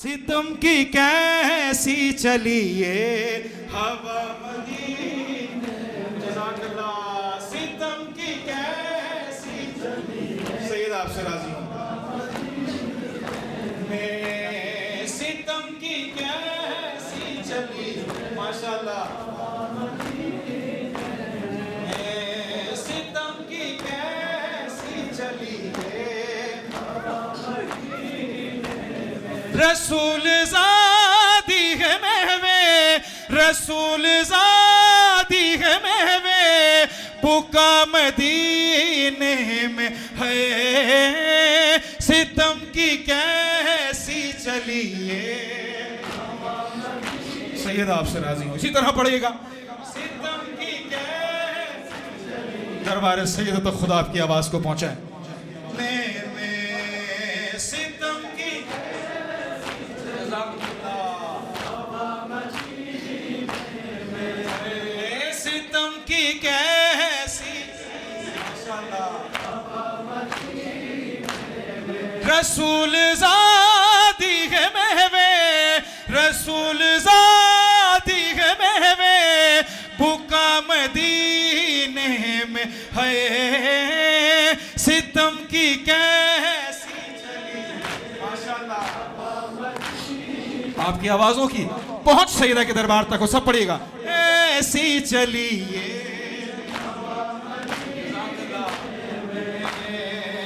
सितम की कैसी चली ये हवा मदीने, जज़ाकल्लाह। सितम की कैसी चली, सैयद आपसे राजी हूँ। सितम की कैसी चली, माशाल्लाह। सितम की कैसी चली रसूल ज़ादी है महवे, रसूल ज़ादी है महवे, पुका मदीने में है। सितम की कैसी चली ये, सैयद आपसे राजी हूँ। इसी तरह पढ़िएगा। सितम की कैसी चली, दरबार सैयद तो खुदा आपकी आवाज को पहुंचाए। सितम की सितम की कैसी, रसूल ज़ादी है महवे, रसूल ज़ादी है महवे, बुका मदीने में है। सितम की कैसी चली, माशाल्लाह। आपकी आवाजों की पहुंच सैयदा के दरबार तक हो, सब पढ़िएगा। ऐसी चली ये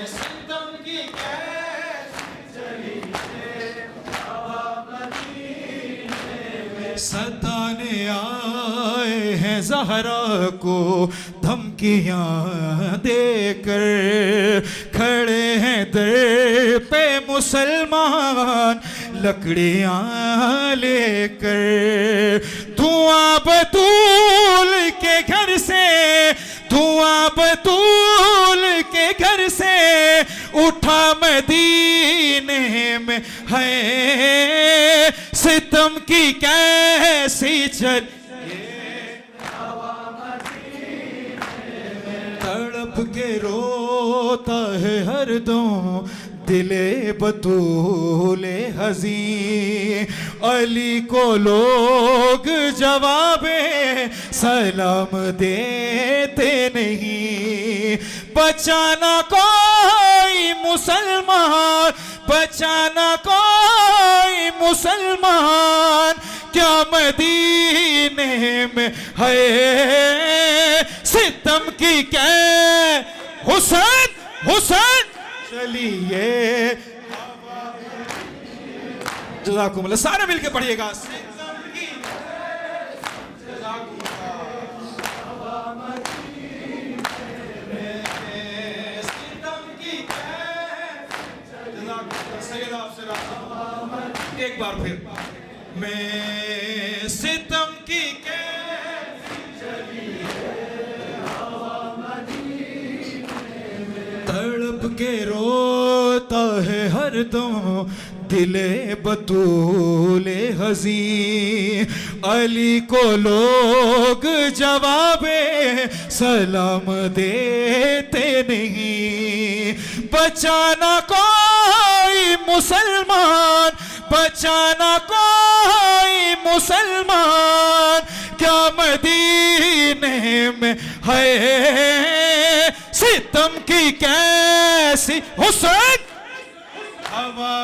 सितम की कैसी चली, सताने आए हैं ज़हरा को धमकियां देकर, खड़े हैं दर पे मुसलमान लकड़ियां लेकर। धुआं बतूल के घर से, धुआं बतूल के घर से उठा मदीने में है। सितम की कैसी चली, तड़प के रोता है हरदम दिले बतूले हज़ी। अली को लोग जवाबे सलाम देते नहीं। बचाना कोई मुसलमान, बचाना कोई मुसलमान, क्या मदीने में है। सितम की कै हुसैन हुसैन चलिए, जज़ाकुमुल्लाह। सारे मिलके पढ़िएगा। सितम की एक बार फिर मैं सितम की कैसी चली, तड़प के रोता है हरदम दिले बतूले हज़ी। अली को लोग जवाबे सलाम देते नहीं। बचाना कोई मुसलमान, बचाना कोई मुसलमान, क्या मदीने में है। सितम की कैसी हुसैन हवा